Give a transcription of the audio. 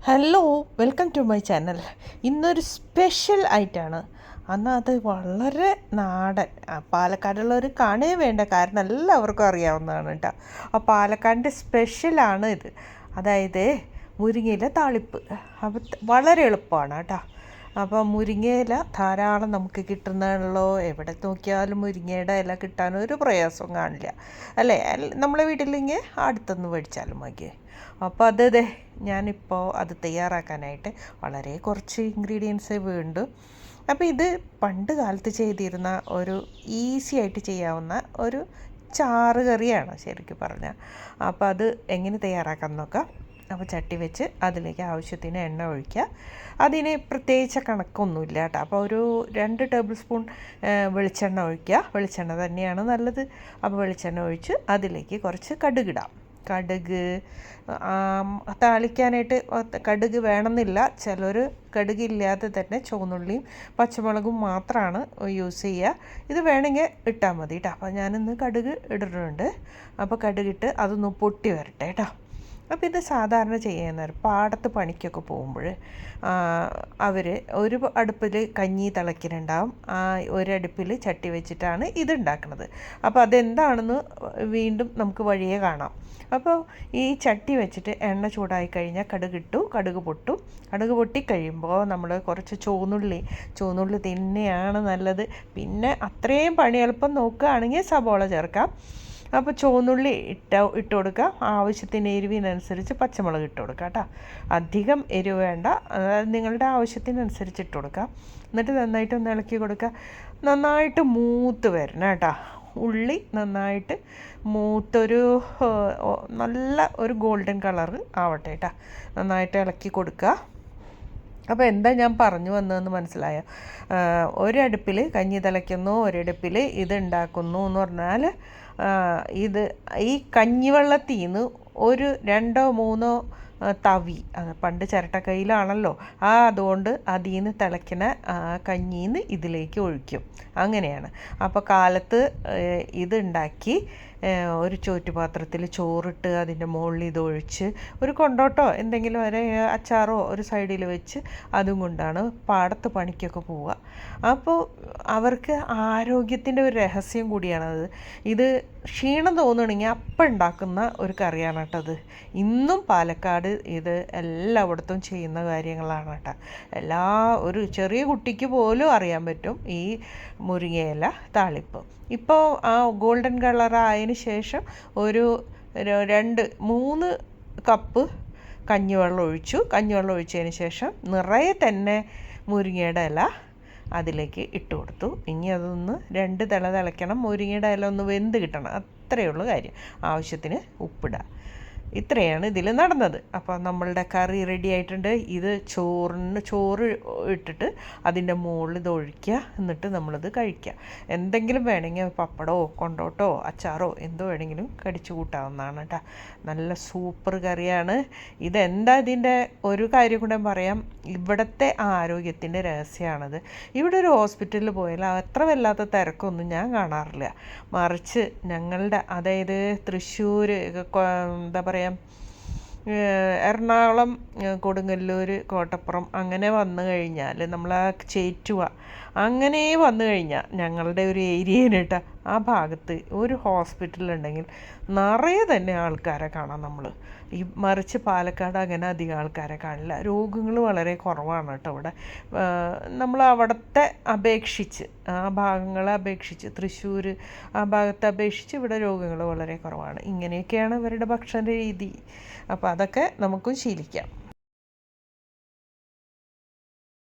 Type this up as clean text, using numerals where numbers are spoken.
Hello, welcome to my channel. ഇന്നൊരു special ആയിട്ടാണ്. അത് വളരെ നാടൻ, പാലക്കാടുള്ളവർ കാണേ വേണ്ട, കാരണം എല്ലാവർക്കും അറിയാവുന്നതാണ് കേട്ടോ. പാലക്കാടിൻ്റെ സ്പെഷ്യലാണ് ഇത്. അതായത് മുരിങ്ങയില താളിപ്പ്. അപ്പോൾ വളരെ എളുപ്പമാണ് കേട്ടോ. അപ്പോൾ മുരിങ്ങയില ധാരാളം നമുക്ക് കിട്ടുന്നതാണല്ലോ. എവിടെ നോക്കിയാലും മുരിങ്ങയുടെ ഇല കിട്ടാനൊരു പ്രയാസവും കാണില്ല അല്ലേ. നമ്മളെ വീട്ടിലിങ്ങനെ അടുത്തൊന്ന് മേടിച്ചാലും മതി. അപ്പോൾ ഞാനിപ്പോൾ അത് തയ്യാറാക്കാനായിട്ട് വളരെ കുറച്ച് ഇൻഗ്രീഡിയൻസ് വേണ്ടു. അപ്പോൾ ഇത് പണ്ട് കാലത്ത് ചെയ്തിരുന്ന ഒരു ഈസി ആയിട്ട് ചെയ്യാവുന്ന ഒരു ചാറ് കറിയാണ് ശരിക്കും പറഞ്ഞാൽ. അപ്പോൾ അത് എങ്ങനെ തയ്യാറാക്കാൻ നോക്കാം. അപ്പോൾ ചട്ടി വെച്ച് അതിലേക്ക് ആവശ്യത്തിന് എണ്ണ ഒഴിക്കുക. അതിന് പ്രത്യേകിച്ച് കണക്കൊന്നുമില്ല കേട്ടോ. അപ്പോൾ ഒരു 2 ടേബിൾ സ്പൂൺ വെളിച്ചെണ്ണ ഒഴിക്കുക. വെളിച്ചെണ്ണ തന്നെയാണ് നല്ലത്. അപ്പോൾ വെളിച്ചെണ്ണ ഒഴിച്ച് അതിലേക്ക് കുറച്ച് കടുകിടാം. കടുക് താളിക്കാനായിട്ട് കടുക് വേണമെന്നില്ല. ചിലർ കടുകില്ലാതെ തന്നെ ചുവന്നുള്ളിയും പച്ചമുളകും മാത്രമാണ് യൂസ് ചെയ്യുക. ഇത് വേണമെങ്കിൽ ഇട്ടാൽ മതി കേട്ടോ. അപ്പോൾ ഞാനിന്ന് കടുക് ഇടുന്നുണ്ട്. അപ്പോൾ കടുകിട്ട് അതൊന്ന് പൊട്ടി വരട്ടെ കേട്ടോ. അപ്പോൾ ഇത് സാധാരണ ചെയ്യുന്നവർ പാടത്ത് പണിക്കൊക്കെ പോകുമ്പോൾ അവർ ഒരു അടുപ്പിൽ കഞ്ഞി തിളയ്ക്കുന്നുണ്ടാവും, ഒരടുപ്പിൽ ചട്ടി വെച്ചിട്ടാണ് ഇത് ഉണ്ടാക്കുന്നത്. അപ്പോൾ അതെന്താണെന്ന് വീണ്ടും നമുക്ക് വഴിയേ കാണാം. അപ്പോൾ ഈ ചട്ടി വെച്ചിട്ട് എണ്ണ ചൂടായി കഴിഞ്ഞാൽ കടുക് പൊട്ടും. കടുക് പൊട്ടിക്കഴിയുമ്പോൾ നമ്മൾ കുറച്ച് ചുവന്നുള്ളി തന്നെയാണ് നല്ലത്. പിന്നെ അത്രയും പണി എളുപ്പം നോക്കുകയാണെങ്കിൽ സബോള ചേർക്കാം. അപ്പോൾ ചുവന്നുള്ളി ഇട്ട് കൊടുക്കുക. ആവശ്യത്തിന് എരിവിനനുസരിച്ച് പച്ചമുളക് ഇട്ട് കൊടുക്കുക കേട്ടോ. അധികം എരിവ് വേണ്ട, അതായത് നിങ്ങളുടെ ആവശ്യത്തിനനുസരിച്ച് ഇട്ട് കൊടുക്കുക. എന്നിട്ട് നന്നായിട്ടൊന്ന് ഇളക്കി കൊടുക്കുക. നന്നായിട്ട് മൂത്ത് വരണം കേട്ടോ. ഉള്ളി നന്നായിട്ട് മൂത്തൊരു നല്ല ഒരു ഗോൾഡൻ കളർ ആവട്ടെ കേട്ടോ. നന്നായിട്ട് ഇളക്കി കൊടുക്കുക. അപ്പോൾ എന്താ ഞാൻ പറഞ്ഞു വന്നതെന്ന് മനസ്സിലായോ? ഒരടുപ്പിൽ കഞ്ഞി തിളയ്ക്കുന്നു, ഒരടുപ്പിൽ ഇത് ഉണ്ടാക്കുന്നു എന്ന് പറഞ്ഞാൽ ഈ കഞ്ഞിവെള്ളത്തിൽ നിന്ന് ഒരു 2-3 തവി, അത് പണ്ട് ചിരട്ടക്കൈയിലാണല്ലോ, അതുകൊണ്ട് അതിൽ നിന്ന് തിളയ്ക്കുന്ന കഞ്ഞിയിൽ നിന്ന് ഇതിലേക്ക് ഒഴിക്കും. അങ്ങനെയാണ്. അപ്പോൾ കാലത്ത് ഇതുണ്ടാക്കി ഒരു ചോറ്റുപാത്രത്തിൽ ചോറിട്ട് അതിൻ്റെ മുകളിൽ ഇതൊഴിച്ച് ഒരു കൊണ്ടോട്ടോ എന്തെങ്കിലും ഒരു അച്ചാറോ ഒരു സൈഡിൽ വെച്ച് അതും കൊണ്ടാണ് പാടത്ത് പണിക്കൊക്കെ പോവുക. അപ്പോൾ അവർക്ക് ആരോഗ്യത്തിൻ്റെ ഒരു രഹസ്യം കൂടിയാണത്. ഇത് ക്ഷീണം തോന്നുകയാണെങ്കിൽ അപ്പം ഉണ്ടാക്കുന്ന ഒരു കറിയാണ് കേട്ടത്. ഇന്നും പാലക്കാട് ഇത് എല്ലായിടത്തും ചെയ്യുന്ന കാര്യങ്ങളാണ് കേട്ടോ. ഒരു ചെറിയ കുട്ടിക്ക് പോലും അറിയാൻ പറ്റും ഈ മുരിങ്ങയില താളിപ്പ്. ഇപ്പോൾ ആ ഗോൾഡൻ കളറായതിന് ശേഷം ഒരു 2-3 കപ്പ് കഞ്ഞിവെള്ളം ഒഴിച്ചതിന് ശേഷം നിറയെ തന്നെ മുരിങ്ങയുടെ ഇല അതിലേക്ക് ഇട്ട് കൊടുത്തു. ഇനി അതൊന്ന് 2 തിളയ്ക്കണം. മുരിങ്ങയുടെ ഇല ഒന്ന് വെന്ത് കിട്ടണം. അത്രയേ ഉള്ളൂ കാര്യം. ആവശ്യത്തിന് ഉപ്പിടുക. ഇത്രയാണ് ഇതിൽ നടന്നത്. അപ്പോൾ നമ്മളുടെ കറി റെഡി ആയിട്ടുണ്ട്. ഇത് ചോറ് ഇട്ടിട്ട് അതിൻ്റെ മുകളിൽ ഇത് ഒഴിക്കുക. എന്നിട്ട് നമ്മളിത് കഴിക്കുക. എന്തെങ്കിലും വേണമെങ്കിൽ പപ്പടമോ കൊണ്ടോട്ടോ അച്ചാറോ എന്തോ വേണമെങ്കിലും കടിച്ചു കൂട്ടാവുന്നതാണ് കേട്ടോ. നല്ല സൂപ്പർ കറിയാണ്. ഇതെന്താ ഇതിൻ്റെ ഒരു കാര്യം കൂടെ പറയാം. ഇവിടുത്തെ ആരോഗ്യത്തിൻ്റെ രഹസ്യമാണത്. ഇവിടെ ഒരു ഹോസ്പിറ്റലിൽ പോയാൽ അത്ര വല്ലാത്ത തിരക്കൊന്നും ഞാൻ കാണാറില്ല. മറിച്ച് ഞങ്ങളുടെ, അതായത് തൃശ്ശൂർ, എന്താ പറയുക, എറണാകുളം, കൊടുങ്ങല്ലൂർ, കോട്ടപ്പുറം അങ്ങനെ വന്നു കഴിഞ്ഞാൽ നമ്മൾ ചേറ്റുവ അങ്ങനെ വന്നു കഴിഞ്ഞാൽ ഞങ്ങളുടെ ഒരു ഏരിയയിൽ കേട്ടോ, ആ ഭാഗത്ത് ഒരു ഹോസ്പിറ്റലുണ്ടെങ്കിൽ നിറയെ തന്നെ ആൾക്കാരെ കാണാം നമ്മൾ. മറിച്ച് പാലക്കാട് അങ്ങനെ അധികം ആൾക്കാരെ കാണില്ല. രോഗങ്ങൾ വളരെ കുറവാണ് കേട്ടോ ഇവിടെ. നമ്മൾ അവിടുത്തെ അപേക്ഷിച്ച്, ആ ഭാഗങ്ങളെ അപേക്ഷിച്ച്, തൃശ്ശൂർ ആ ഭാഗത്തെ അപേക്ഷിച്ച് ഇവിടെ രോഗങ്ങൾ വളരെ കുറവാണ്. ഇങ്ങനെയൊക്കെയാണ് ഇവരുടെ ഭക്ഷണ രീതി. അപ്പോൾ അതൊക്കെ നമുക്കും ശീലിക്കാം.